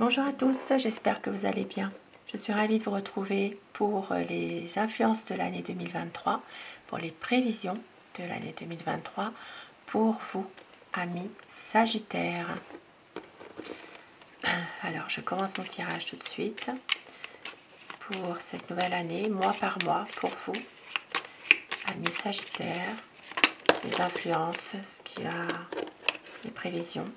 Bonjour à tous, j'espère que vous allez bien. Je suis ravie de vous retrouver pour les influences de l'année 2023, pour les prévisions de l'année 2023, pour vous, amis Sagittaires. Alors, je commence mon tirage tout de suite pour cette nouvelle année, mois par mois, pour vous, amis Sagittaires, les influences, ce qu'il y a, les prévisions.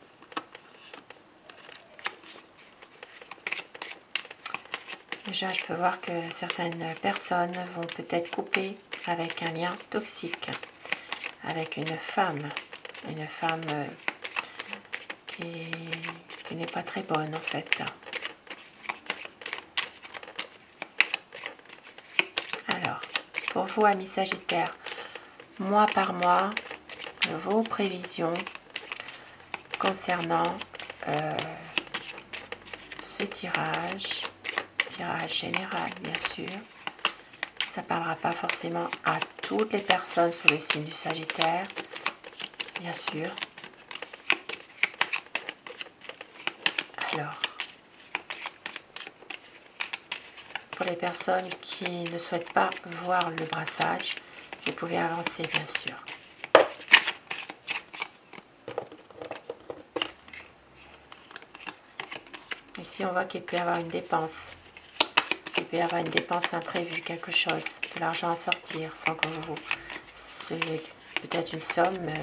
Déjà, je peux voir que certaines personnes vont peut-être couper avec un lien toxique, avec une femme qui n'est pas très bonne en fait. Alors, pour vous, amis Sagittaires, mois par mois, vos prévisions concernant ce tirage général, bien sûr. Ça ne parlera pas forcément à toutes les personnes sous le signe du Sagittaire, bien sûr. Alors, pour les personnes qui ne souhaitent pas voir le brassage, vous pouvez avancer, bien sûr. Ici, on voit qu'il peut y avoir une dépense. Il peut y avoir une dépense imprévue, quelque chose, de l'argent à sortir, sans que vous... peut-être une somme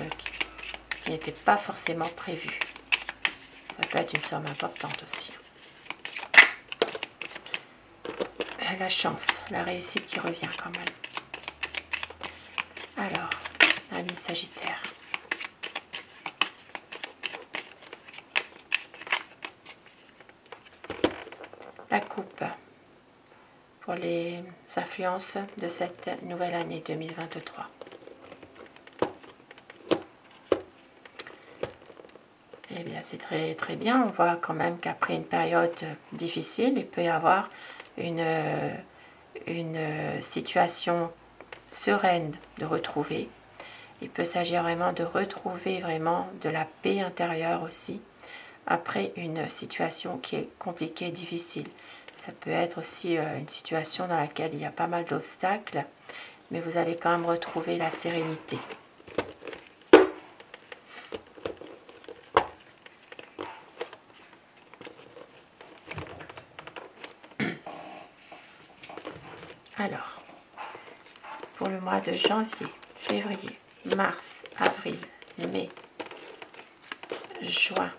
qui n'était pas forcément prévue. Ça peut être une somme importante aussi. La chance, la réussite qui revient quand même. Alors, amis Sagittaire. La coupe pour les influences de cette nouvelle année 2023. Eh bien, c'est très bien. On voit quand même qu'après une période difficile, il peut y avoir une situation sereine de retrouver. Il peut s'agir vraiment de retrouver vraiment de la paix intérieure aussi, après une situation qui est compliquée, difficile. Ça peut être aussi une situation dans laquelle il y a pas mal d'obstacles, mais vous allez quand même retrouver la sérénité. Alors, pour le mois de janvier, février, mars, avril, mai, juin,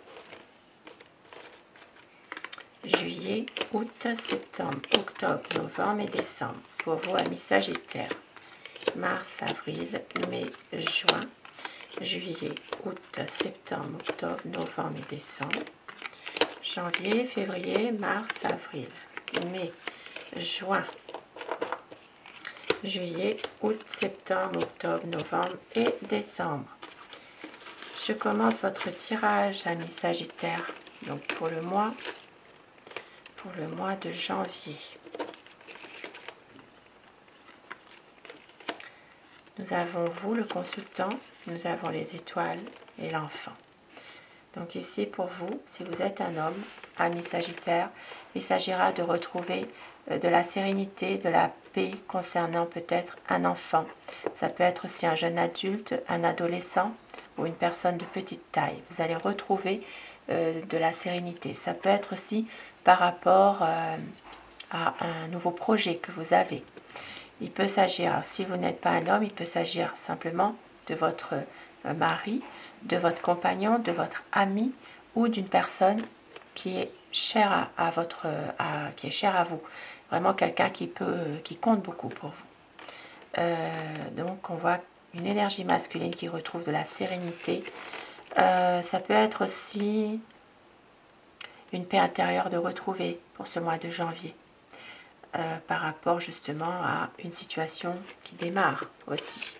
juillet, août, septembre, octobre, novembre et décembre. Pour vous, amis Sagittaires, mars, avril, mai, juin, juillet, août, septembre, octobre, novembre et décembre. Janvier, février, mars, avril, mai, juin, juillet, août, septembre, octobre, novembre et décembre. Je commence votre tirage, amis Sagittaires, donc pour le mois de janvier. Nous avons vous, le consultant, nous avons les étoiles et l'enfant. Donc ici, pour vous, si vous êtes un homme, ami Sagittaire, il s'agira de retrouver de la sérénité, de la paix concernant peut-être un enfant. Ça peut être aussi un jeune adulte, un adolescent ou une personne de petite taille. Vous allez retrouver de la sérénité. Ça peut être aussi par rapport à un nouveau projet que vous avez. Il peut s'agir, si vous n'êtes pas un homme, il peut s'agir simplement de votre mari, de votre compagnon, de votre ami ou d'une personne qui est chère qui est chère à vous. Vraiment quelqu'un qui compte beaucoup pour vous. Donc on voit une énergie masculine qui retrouve de la sérénité. Ça peut être aussi une paix intérieure de retrouver pour ce mois de janvier. Par rapport justement à une situation qui démarre aussi.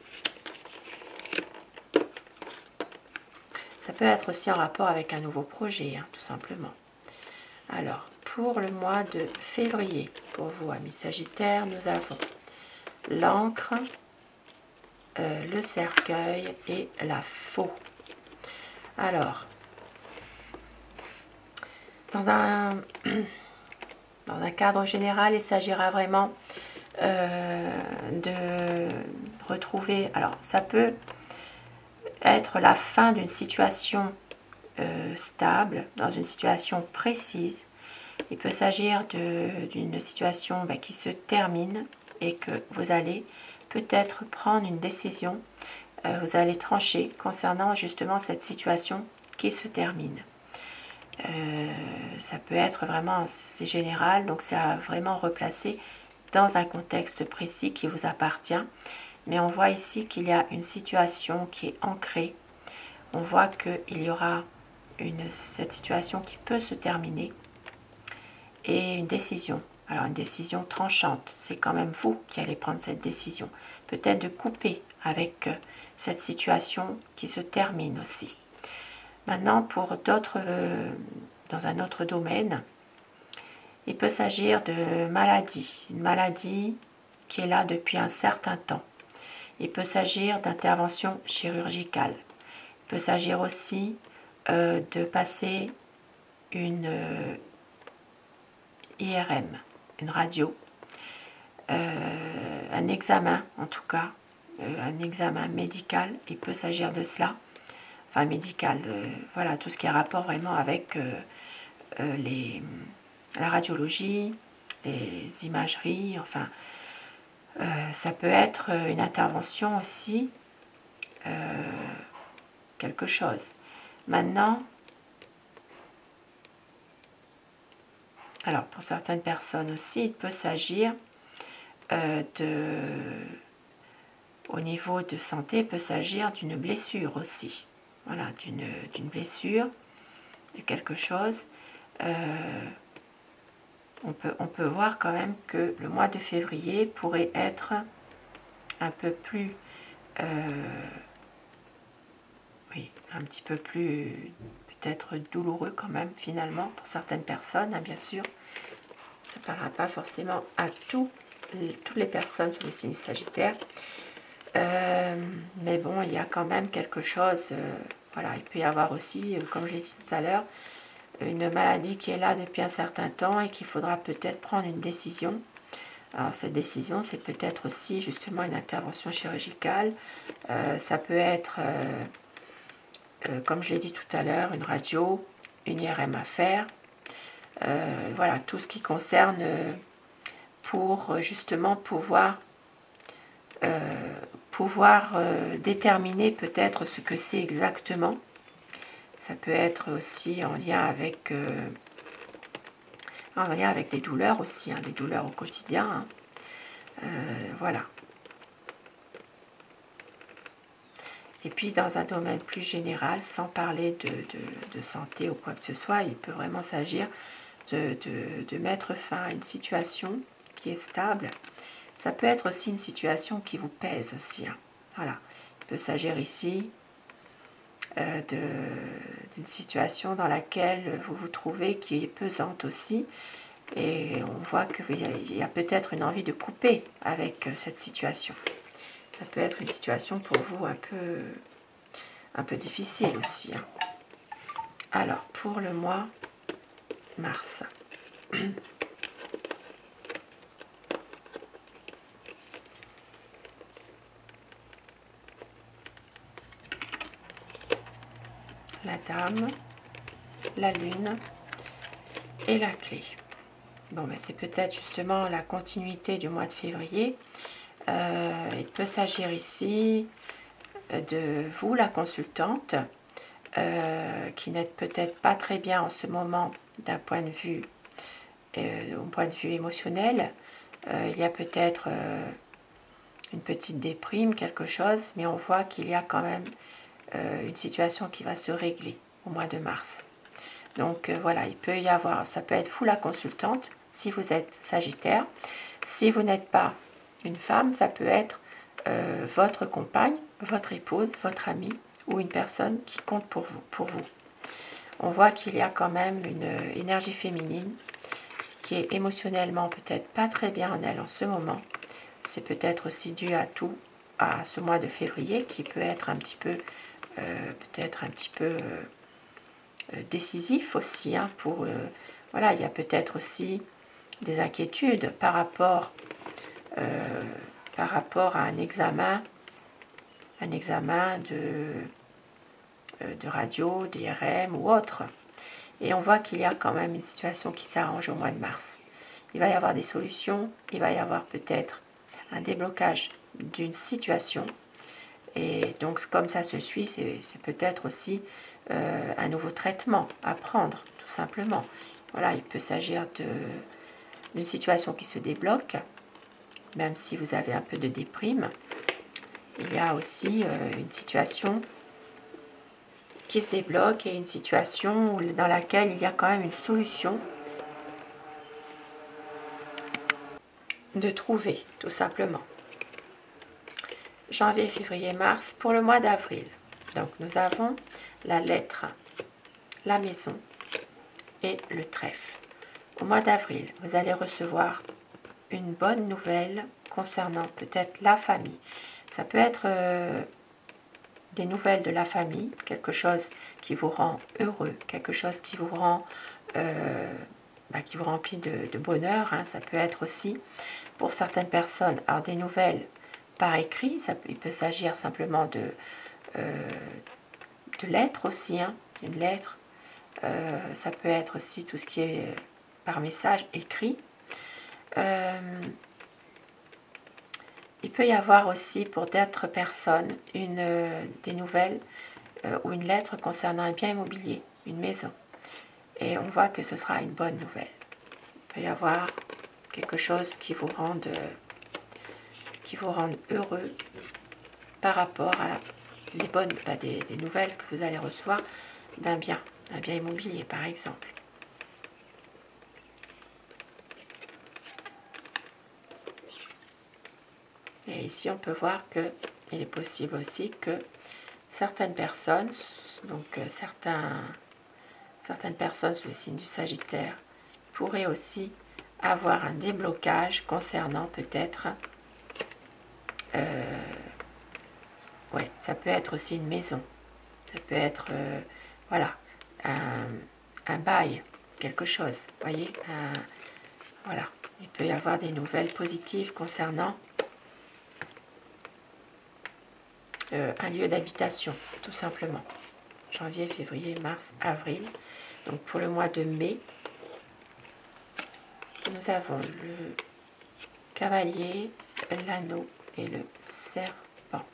Ça peut être aussi en rapport avec un nouveau projet, tout simplement. Alors, pour le mois de février, pour vous, amis Sagittaires, nous avons l'encre, le cercueil et la faux. Alors, Dans un, dans un cadre général, il s'agira vraiment de retrouver, alors ça peut être la fin d'une situation stable, dans une situation précise. Il peut s'agir d'une situation qui se termine et que vous allez peut-être prendre une décision, vous allez trancher concernant justement cette situation qui se termine. Ça peut être vraiment, c'est général, donc c'est à vraiment replacer dans un contexte précis qui vous appartient. Mais on voit ici qu'il y a une situation qui est ancrée. On voit qu'il y aura cette situation qui peut se terminer et une décision. Alors une décision tranchante, c'est quand même vous qui allez prendre cette décision. Peut-être de couper avec cette situation qui se termine aussi. Maintenant, pour d'autres, dans un autre domaine, il peut s'agir de maladie. Une maladie qui est là depuis un certain temps. Il peut s'agir d'intervention chirurgicale. Il peut s'agir aussi de passer une IRM, une radio, un examen en tout cas, un examen médical, il peut s'agir de cela, enfin médical, voilà, tout ce qui a rapport vraiment avec la radiologie, les imageries, enfin, ça peut être une intervention aussi, quelque chose. Maintenant, alors pour certaines personnes aussi, il peut s'agir au niveau de santé, il peut s'agir d'une blessure aussi. Voilà, d'une blessure, de quelque chose. On peut voir quand même que le mois de février pourrait être un peu plus, oui, un petit peu plus peut-être douloureux quand même finalement pour certaines personnes, hein, bien sûr. Ça ne parlera pas forcément à toutes les personnes sous le signe Sagittaire. Mais bon, il y a quand même quelque chose, voilà, il peut y avoir aussi, comme je l'ai dit tout à l'heure, une maladie qui est là depuis un certain temps et qu'il faudra peut-être prendre une décision. Alors cette décision, c'est peut-être aussi justement une intervention chirurgicale, ça peut être, comme je l'ai dit tout à l'heure, une radio, une IRM à faire, voilà, tout ce qui concerne pour justement pouvoir déterminer peut-être ce que c'est exactement. Ça peut être aussi en lien avec des douleurs aussi, hein, des douleurs au quotidien. Hein. Voilà. Et puis dans un domaine plus général, sans parler de santé ou quoi que ce soit, il peut vraiment s'agir de mettre fin à une situation qui est stable. Ça peut être aussi une situation qui vous pèse aussi. Hein. Voilà. Il peut s'agir ici d'une situation dans laquelle vous vous trouvez qui est pesante aussi. Et on voit qu'il y a peut-être une envie de couper avec cette situation. Ça peut être une situation pour vous un peu difficile aussi. Hein. Alors, pour le mois mars. La dame, la lune et la clé. Bon, ben c'est peut-être justement la continuité du mois de février. Il peut s'agir ici de vous, la consultante, qui n'êtes peut-être pas très bien en ce moment d'un point de vue, émotionnel. Il y a peut-être une petite déprime, quelque chose, mais on voit qu'il y a quand même une situation qui va se régler au mois de mars. Donc voilà, il peut y avoir, ça peut être vous la consultante, si vous êtes Sagittaire. Si vous n'êtes pas une femme, ça peut être votre compagne, votre épouse, votre amie ou une personne qui compte pour vous. On voit qu'il y a quand même une énergie féminine qui est émotionnellement peut-être pas très bien en elle en ce moment. C'est peut-être aussi dû à ce mois de février qui peut être un petit peu décisif aussi. Hein, voilà, il y a peut-être aussi des inquiétudes par rapport à un examen de radio, d'IRM ou autre. Et on voit qu'il y a quand même une situation qui s'arrange au mois de mars. Il va y avoir des solutions, il va y avoir peut-être un déblocage d'une situation. Et donc, comme ça se suit, c'est peut-être aussi un nouveau traitement à prendre, tout simplement. Voilà, il peut s'agir d'une situation qui se débloque, même si vous avez un peu de déprime. Il y a aussi une situation qui se débloque et une situation dans laquelle il y a quand même une solution de trouver, tout simplement. Janvier, février, mars, pour le mois d'avril. Donc nous avons la lettre, la maison et le trèfle. Au mois d'avril, vous allez recevoir une bonne nouvelle concernant peut-être la famille. Ça peut être des nouvelles de la famille, quelque chose qui vous rend heureux, quelque chose qui vous rend qui vous remplit de bonheur. Hein. Ça peut être aussi pour certaines personnes alors des nouvelles par écrit. Il peut s'agir simplement de lettres aussi, hein, une lettre. Ça peut être aussi tout ce qui est par message écrit. Il peut y avoir aussi pour d'autres personnes des nouvelles ou une lettre concernant un bien immobilier, une maison. Et on voit que ce sera une bonne nouvelle. Il peut y avoir quelque chose qui vous rende heureux par rapport à des nouvelles que vous allez recevoir d'un bien immobilier par exemple. Et ici on peut voir qu'il est possible aussi que certaines personnes, donc certaines personnes sous le signe du Sagittaire, pourraient aussi avoir un déblocage concernant peut-être, ça peut être aussi une maison, ça peut être, voilà, un bail, quelque chose, voyez, voilà, il peut y avoir des nouvelles positives concernant un lieu d'habitation, tout simplement. Janvier, février, mars, avril. Donc pour le mois de mai, nous avons le cavalier, l'anneau et le serpent.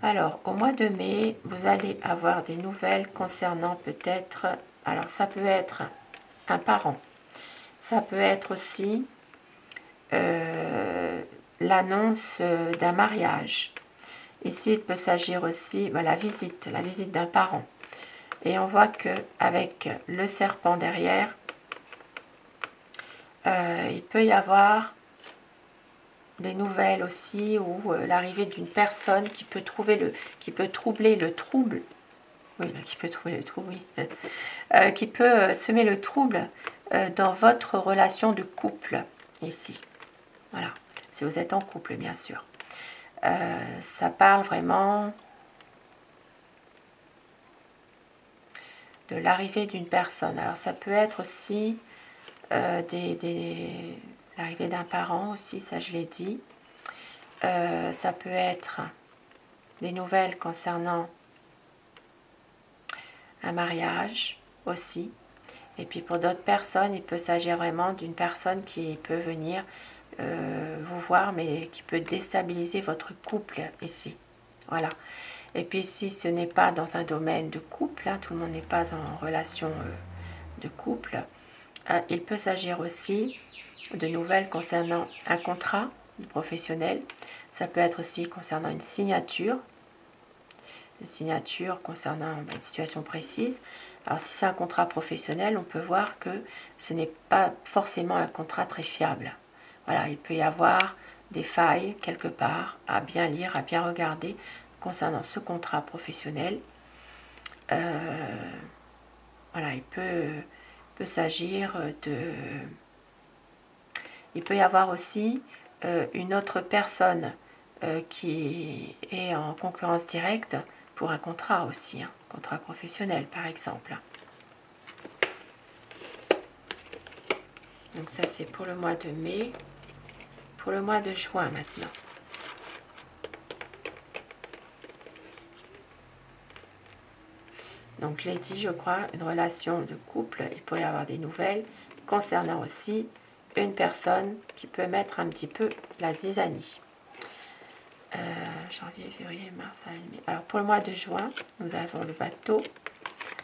Alors, au mois de mai, vous allez avoir des nouvelles concernant peut-être, alors ça peut être un parent, ça peut être aussi l'annonce d'un mariage. Ici, il peut s'agir aussi de la visite d'un parent. Et on voit qu'avec le serpent derrière, il peut y avoir des nouvelles aussi, ou l'arrivée d'une personne qui peut troubler le trouble. Oui, qui peut trouver le trouble, oui. Qui peut semer le trouble dans votre relation de couple, ici. Voilà, si vous êtes en couple, bien sûr. Ça parle vraiment de l'arrivée d'une personne. Alors ça peut être aussi l'arrivée d'un parent aussi, ça je l'ai dit. Ça peut être des nouvelles concernant un mariage aussi. Et puis pour d'autres personnes, il peut s'agir vraiment d'une personne qui peut venir vous voir, mais qui peut déstabiliser votre couple ici. Voilà. Et puis si ce n'est pas dans un domaine de couple, hein, tout le monde n'est pas en relation de couple, il peut s'agir aussi de nouvelles concernant un contrat professionnel. Ça peut être aussi concernant une signature concernant une situation précise. Alors si c'est un contrat professionnel, on peut voir que ce n'est pas forcément un contrat très fiable. Voilà, il peut y avoir des failles quelque part à bien lire, à bien regarder concernant ce contrat professionnel. Voilà, il peut s'agir de... Il peut y avoir aussi une autre personne qui est en concurrence directe pour un contrat aussi, hein, contrat professionnel par exemple. Donc ça c'est pour le mois de mai. Pour le mois de juin maintenant. Donc je l'ai dit, je crois, une relation de couple, il pourrait y avoir des nouvelles concernant aussi une personne qui peut mettre un petit peu la zizanie. Janvier, février, mars, avril, mai. Alors pour le mois de juin, nous avons le bateau,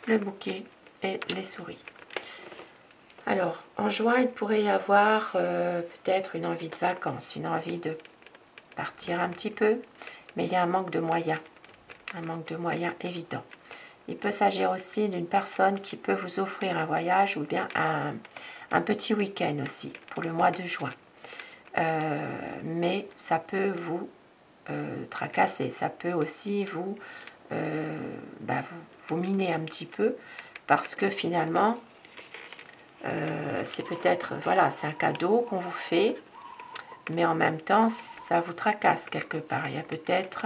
le bouquet et les souris. Alors en juin, il pourrait y avoir peut-être une envie de vacances, une envie de partir un petit peu, mais il y a un manque de moyens évident. Il peut s'agir aussi d'une personne qui peut vous offrir un voyage ou bien un petit week-end aussi pour le mois de juin. Mais ça peut vous tracasser, ça peut aussi vous miner un petit peu parce que finalement, c'est peut-être, voilà, c'est un cadeau qu'on vous fait, mais en même temps, ça vous tracasse quelque part. Il y a peut-être...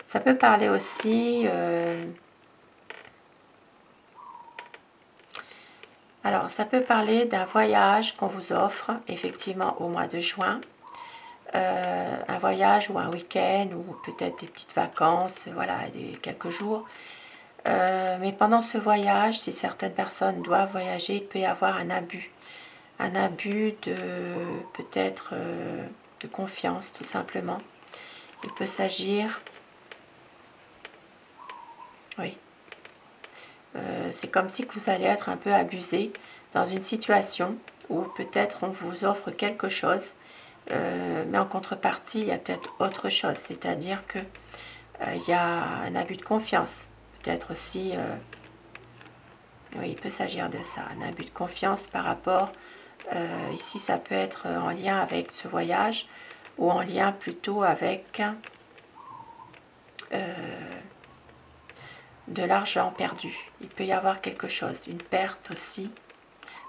Ça peut parler aussi... alors, ça peut parler d'un voyage qu'on vous offre, effectivement, au mois de juin. Un voyage ou un week-end, ou peut-être des petites vacances, voilà, quelques jours. Mais pendant ce voyage, si certaines personnes doivent voyager, il peut y avoir un abus. Un abus de, peut-être, de confiance, tout simplement. Il peut s'agir... Oui. C'est comme si vous allez être un peu abusé dans une situation où peut-être on vous offre quelque chose, mais en contrepartie, il y a peut-être autre chose. C'est-à-dire que il y a un abus de confiance. Peut-être aussi, oui, il peut s'agir de ça, un abus de confiance par rapport, ici ça peut être en lien avec ce voyage ou en lien plutôt avec... de l'argent perdu. Il peut y avoir quelque chose, une perte aussi.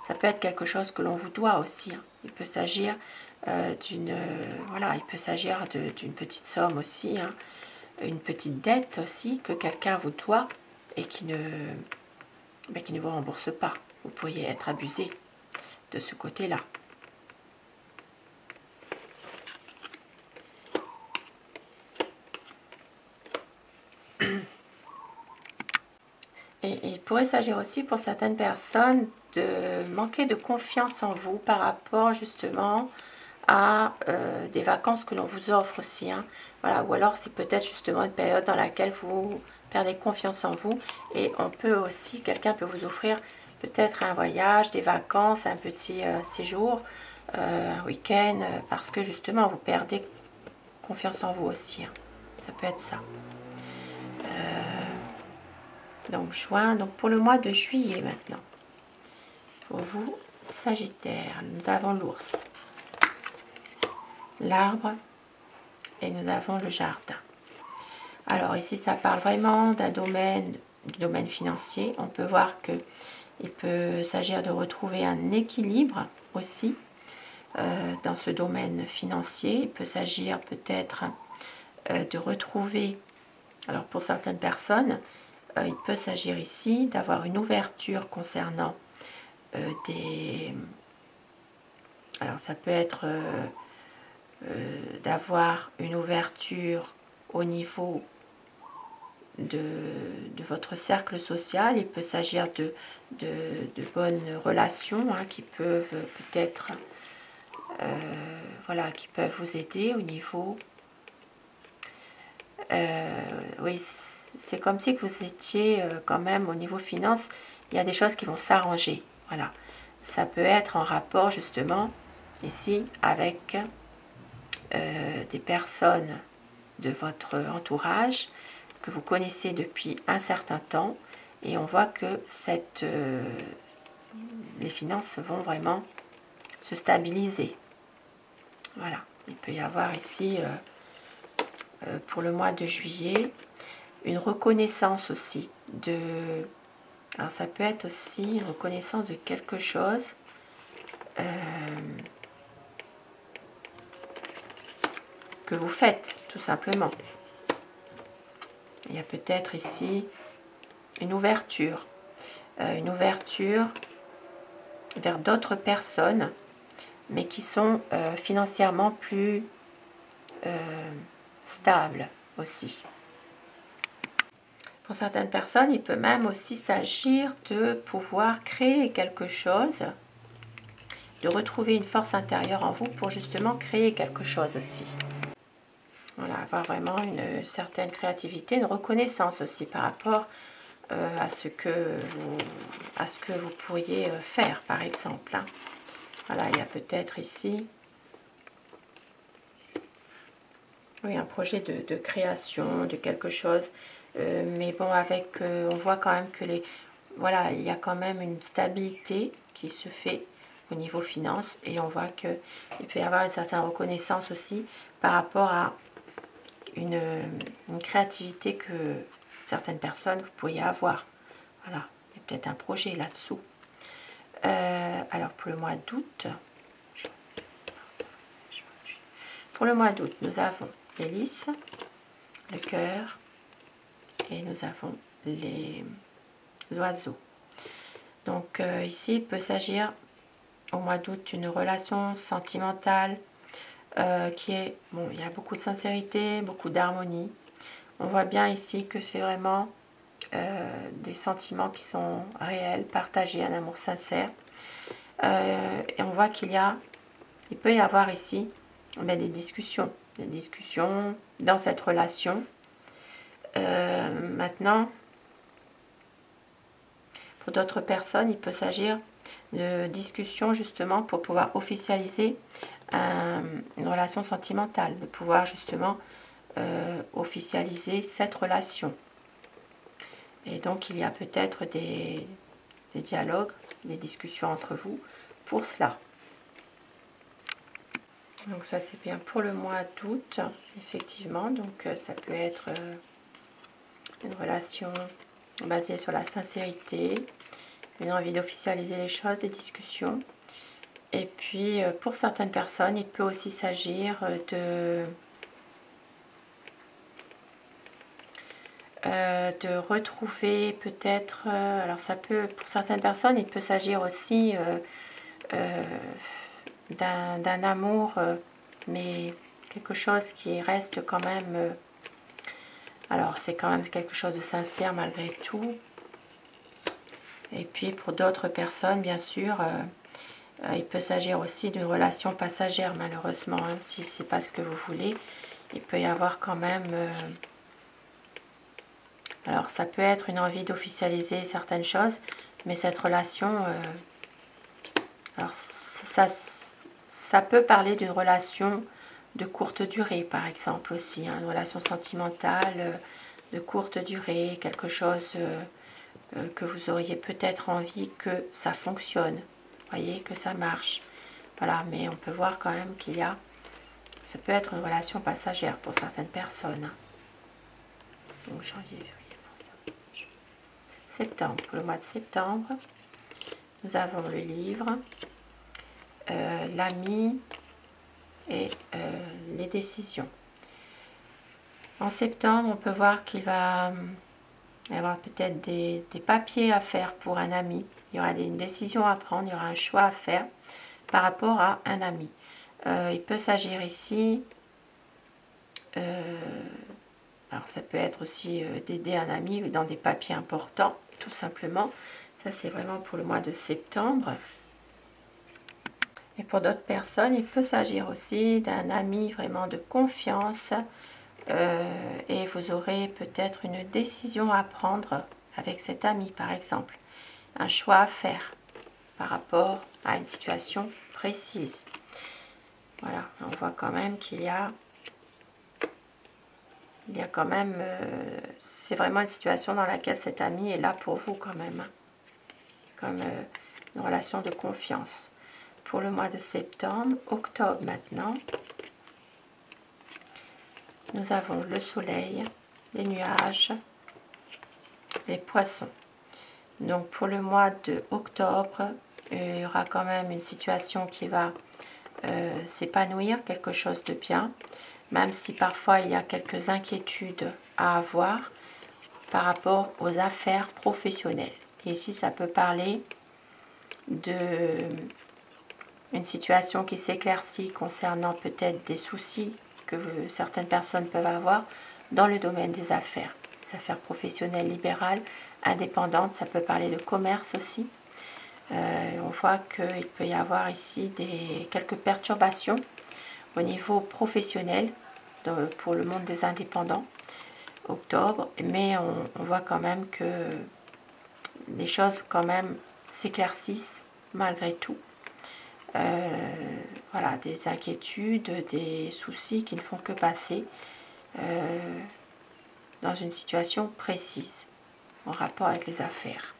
Ça peut être quelque chose que l'on vous doit aussi. Hein. Il peut s'agir d'une voilà, il peut s'agir d'une petite somme aussi, hein. Une petite dette aussi que quelqu'un vous doit et qui ne vous rembourse pas. Vous pourriez être abusé de ce côté-là. Et il pourrait s'agir aussi pour certaines personnes de manquer de confiance en vous par rapport justement à des vacances que l'on vous offre aussi. Hein. Voilà. Ou alors c'est peut-être justement une période dans laquelle vous perdez confiance en vous. Et on peut aussi, quelqu'un peut vous offrir peut-être un voyage, des vacances, un petit séjour, un week-end, parce que justement vous perdez confiance en vous aussi. Hein. Ça peut être ça. Donc juin, donc pour le mois de juillet maintenant. Pour vous, Sagittaire, nous avons l'ours, l'arbre et nous avons le jardin. Alors ici, ça parle vraiment d'un domaine, du domaine financier. On peut voir que il peut s'agir de retrouver un équilibre aussi dans ce domaine financier. Il peut s'agir peut-être de retrouver, alors pour certaines personnes, il peut s'agir ici d'avoir une ouverture concernant des... Alors ça peut être d'avoir une ouverture au niveau de votre cercle social. Il peut s'agir de bonnes relations hein, qui peuvent peut-être voilà, qui peuvent vous aider au niveau... oui, c'est comme si que vous étiez quand même au niveau finance, il y a des choses qui vont s'arranger. Voilà. Ça peut être en rapport justement ici avec des personnes de votre entourage que vous connaissez depuis un certain temps et on voit que les finances vont vraiment se stabiliser. Voilà. Il peut y avoir ici pour le mois de juillet une reconnaissance aussi de... Alors ça peut être aussi une reconnaissance de quelque chose que vous faites, tout simplement. Il y a peut-être ici une ouverture vers d'autres personnes, mais qui sont financièrement plus stables aussi. Pour certaines personnes, il peut même aussi s'agir de pouvoir créer quelque chose, de retrouver une force intérieure en vous pour justement créer quelque chose aussi. Voilà, avoir vraiment une certaine créativité, une reconnaissance aussi par rapport à ce que vous pourriez faire, par exemple. Hein. Voilà, il y a peut-être ici oui, un projet de création, de quelque chose. Mais bon, avec, on voit quand même que voilà, il y a quand même une stabilité qui se fait au niveau finance. Et on voit qu'il peut y avoir une certaine reconnaissance aussi par rapport à une créativité que certaines personnes vous pourriez avoir. Voilà, il y a peut-être un projet là-dessous. Alors pour le mois d'août, nous avons l'hélice, le cœur et nous avons les oiseaux. Donc ici, il peut s'agir au mois d'août d'une relation sentimentale qui est, bon, il y a beaucoup de sincérité, beaucoup d'harmonie. On voit bien ici que c'est vraiment des sentiments qui sont réels, partagés, un amour sincère. Et on voit il peut y avoir ici des discussions dans cette relation. Maintenant, pour d'autres personnes, il peut s'agir de discussions justement pour pouvoir officialiser une relation sentimentale, de pouvoir justement officialiser cette relation. Et donc, il y a peut-être des dialogues, des discussions entre vous pour cela. Donc ça, c'est bien pour le mois d'août, effectivement. Donc, ça peut être une relation basée sur la sincérité, une envie d'officialiser les choses, des discussions. Et puis, pour certaines personnes, il peut aussi s'agir de retrouver peut-être, alors ça peut, pour certaines personnes, il peut s'agir aussi d'un amour, mais quelque chose qui reste quand même, alors c'est quand même quelque chose de sincère malgré tout. Et puis pour d'autres personnes, bien sûr, il peut s'agir aussi d'une relation passagère, malheureusement, hein, si c'est pas ce que vous voulez. Il peut y avoir quand même... alors, ça peut être une envie d'officialiser certaines choses, mais cette relation... alors, ça peut parler d'une relation de courte durée, par exemple, aussi. Hein, une relation sentimentale de courte durée, quelque chose que vous auriez peut-être envie que ça fonctionne. Voyez, que ça marche. Voilà, mais on peut voir quand même qu'il y a... Ça peut être une relation passagère pour certaines personnes. Donc, janvier, février, septembre. Pour le mois de septembre, nous avons le livre, l'ami et les décisions. En septembre, on peut voir qu'il va y avoir peut-être des papiers à faire pour un ami. Il y aura une décision à prendre, il y aura un choix à faire par rapport à un ami. Il peut s'agir ici, alors ça peut être aussi d'aider un ami dans des papiers importants, tout simplement. Ça, c'est vraiment pour le mois de septembre. Et pour d'autres personnes, il peut s'agir aussi d'un ami vraiment de confiance. Et vous aurez peut-être une décision à prendre avec cet ami, par exemple. Un choix à faire par rapport à une situation précise. Voilà, on voit quand même qu'il y a quand même, c'est vraiment une situation dans laquelle cet ami est là pour vous quand même, hein, comme une relation de confiance. Pour le mois de septembre, octobre maintenant, nous avons le soleil, les nuages, les poissons. Donc pour le mois de octobre, il y aura quand même une situation qui va s'épanouir, quelque chose de bien. même si parfois il y a quelques inquiétudes à avoir par rapport aux affaires professionnelles. Et ici, ça peut parler de une situation qui s'éclaircit concernant peut-être des soucis que certaines personnes peuvent avoir dans le domaine des affaires. Les affaires professionnelles, libérales, indépendantes, ça peut parler de commerce aussi. On voit qu'il peut y avoir ici quelques perturbations au niveau professionnel pour le monde des indépendants, octobre, mais on voit quand même que les choses quand même s'éclaircissent malgré tout. Voilà, des inquiétudes, des soucis qui ne font que passer dans une situation précise en rapport avec les affaires.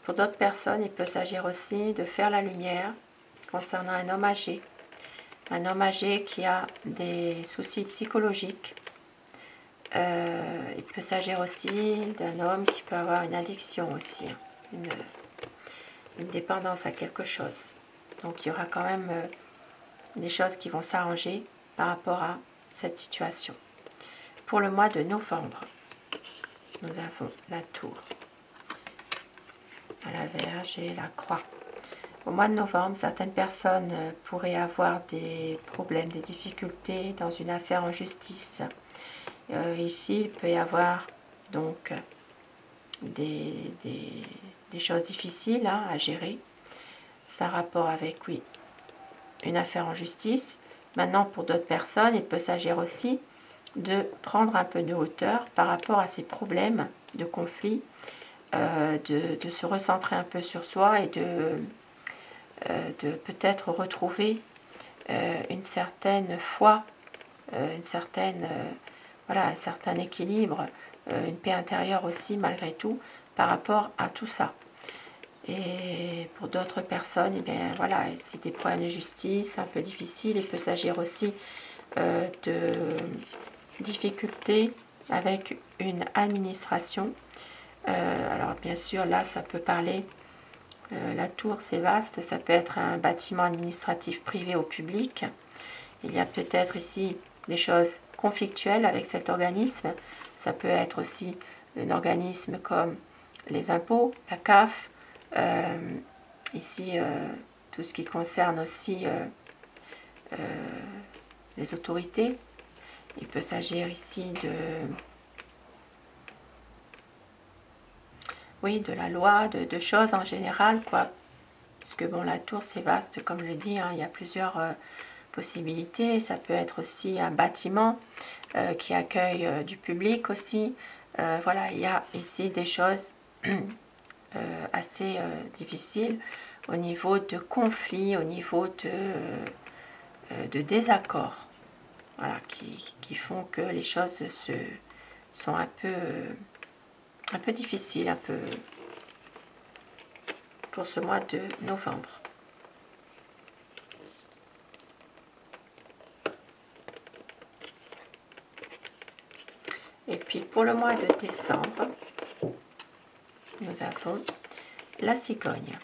Pour d'autres personnes, il peut s'agir aussi de faire la lumière concernant un homme âgé. Un homme âgé qui a des soucis psychologiques. Il peut s'agir aussi d'un homme qui peut avoir une addiction aussi, une dépendance à quelque chose. Donc il y aura quand même des choses qui vont s'arranger par rapport à cette situation. Pour le mois de novembre, nous avons la tour, la Vierge et la croix. Au mois de novembre, certaines personnes pourraient avoir des problèmes, des difficultés dans une affaire en justice. Ici, il peut y avoir donc des choses difficiles à gérer. C'est un rapport avec, oui, une affaire en justice. Maintenant, pour d'autres personnes, il peut s'agir aussi de prendre un peu de hauteur par rapport à ces problèmes de conflit, de se recentrer un peu sur soi et de peut-être retrouver une certaine foi, un certain équilibre, une paix intérieure aussi malgré tout par rapport à tout ça. Et pour d'autres personnes, eh bien, voilà, c'est des problèmes de justice un peu difficiles. Il peut s'agir aussi de difficultés avec une administration. Alors bien sûr, là, ça peut parler, la tour, c'est vaste, ça peut être un bâtiment administratif privé ou public. Il y a peut-être ici des choses conflictuelles avec cet organisme. Ça peut être aussi un organisme comme les impôts, la CAF, ici tout ce qui concerne aussi les autorités. Il peut s'agir ici de la loi, de choses en général, quoi. Parce que bon, la tour c'est vaste, comme je l'ai dit, hein, il y a plusieurs possibilités. Ça peut être aussi un bâtiment qui accueille du public aussi. Voilà, il y a ici des choses assez difficiles au niveau de conflits, au niveau de désaccords, voilà, qui font que les choses sont un peu difficiles, un peu pour ce mois de novembre. Et puis pour le mois de décembre, nous avons la cigogne,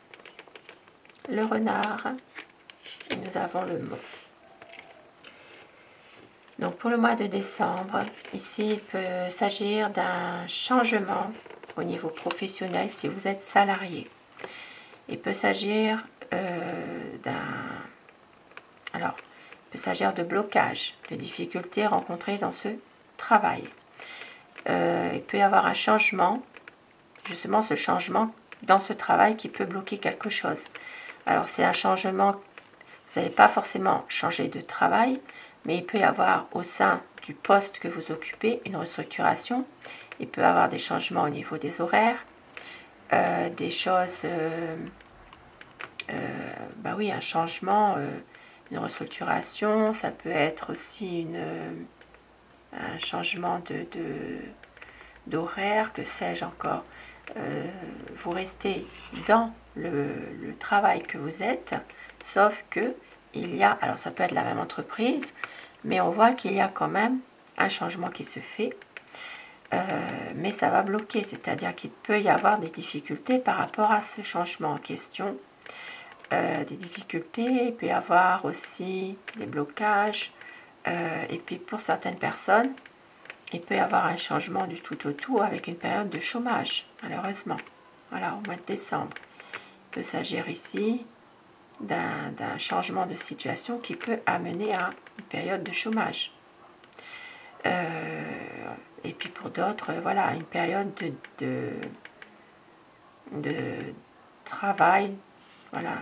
le renard et nous avons le mont. Donc pour le mois de décembre, ici il peut s'agir d'un changement au niveau professionnel si vous êtes salarié. Il peut s'agir de blocage, de difficultés rencontrées dans ce travail. Il peut y avoir un changement, justement ce changement dans ce travail qui peut bloquer quelque chose. Alors c'est un changement, vous n'allez pas forcément changer de travail, mais il peut y avoir au sein du poste que vous occupez une restructuration. Il peut y avoir des changements au niveau des horaires, des choses, un changement, une restructuration. Ça peut être aussi un changement d'horaire, que sais-je encore. Vous restez dans le travail que vous êtes, sauf que il y a, alors ça peut être la même entreprise, mais on voit qu'il y a quand même un changement qui se fait. mais ça va bloquer, c'est-à-dire qu'il peut y avoir des difficultés par rapport à ce changement en question. Des difficultés, il peut y avoir aussi des blocages, et puis pour certaines personnes, il peut y avoir un changement du tout au tout avec une période de chômage, malheureusement. Voilà, au mois de décembre. Il peut s'agir ici d'un changement de situation qui peut amener à une période de chômage. Et puis pour d'autres, voilà, une période de travail, voilà,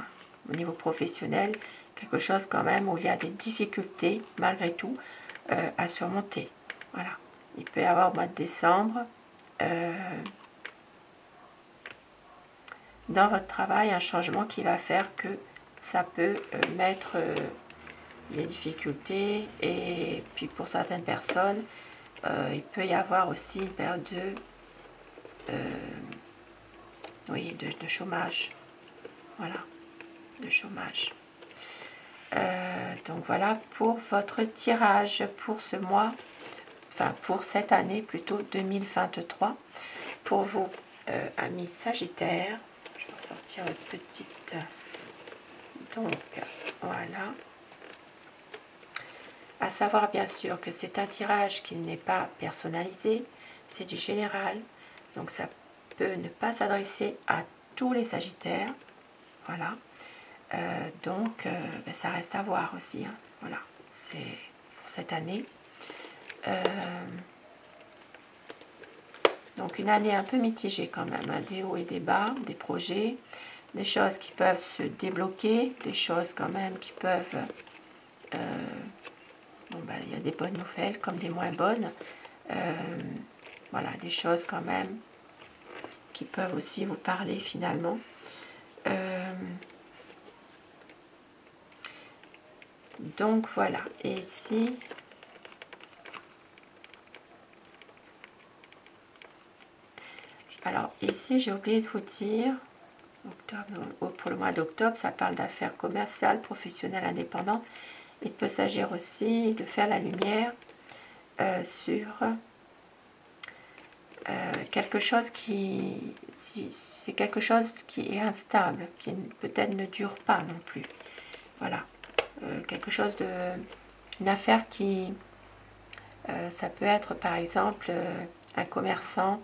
au niveau professionnel, quelque chose quand même où il y a des difficultés, malgré tout, à surmonter. Voilà. Il peut y avoir au mois de décembre, dans votre travail, un changement qui va faire que ça peut mettre des difficultés. Et puis pour certaines personnes, il peut y avoir aussi une période de chômage. Voilà, de chômage. Donc voilà pour votre tirage pour ce mois, enfin pour cette année plutôt 2023. Pour vous, amis Sagittaire, je vais en sortir une petite. Donc voilà. À savoir bien sûr que c'est un tirage qui n'est pas personnalisé, c'est du général, donc ça peut ne pas s'adresser à tous les Sagittaires. Voilà. Ben, ça reste à voir aussi. Hein. Voilà, c'est pour cette année. Donc une année un peu mitigée quand même, hein, des hauts et des bas, des projets, des choses qui peuvent se débloquer, des choses quand même qui peuvent... bon ben, il y a des bonnes nouvelles comme des moins bonnes. Voilà, des choses quand même qui peuvent aussi vous parler finalement. Donc voilà, et ici, alors ici j'ai oublié de vous dire, pour le mois d'octobre, ça parle d'affaires commerciales, professionnelles, indépendantes. Il peut s'agir aussi de faire la lumière sur quelque chose c'est quelque chose qui est instable, qui peut-être ne dure pas non plus. Voilà. Quelque chose une affaire qui ça peut être par exemple un commerçant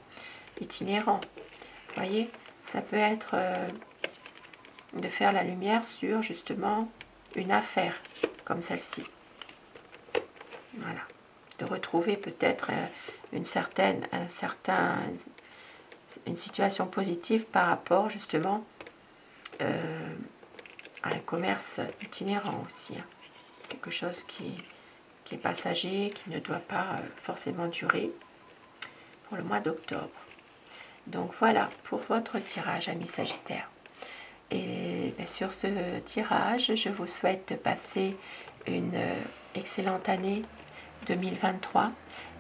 itinérant, vous voyez, ça peut être de faire la lumière sur justement une affaire comme celle-ci, voilà, de retrouver peut-être une situation positive par rapport justement à un commerce itinérant aussi, hein. Quelque chose qui est passager, qui ne doit pas forcément durer pour le mois d'octobre. Donc voilà pour votre tirage, amis Sagittaire. Et bien, sur ce tirage, je vous souhaite de passer une excellente année 2023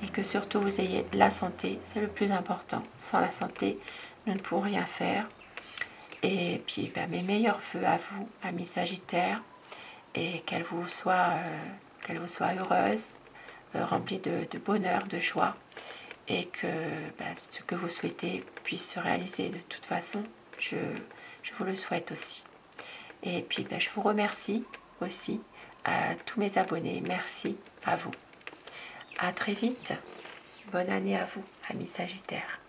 et que surtout vous ayez la santé, c'est le plus important. Sans la santé, nous ne pouvons rien faire. Et puis ben, mes meilleurs vœux à vous, amis Sagittaire, et qu'elle vous soit heureuse, remplie de bonheur, de joie, et que ben, ce que vous souhaitez puisse se réaliser de toute façon. Je vous le souhaite aussi. Et puis ben, je vous remercie aussi à tous mes abonnés. Merci à vous. À très vite. Bonne année à vous, amis Sagittaires.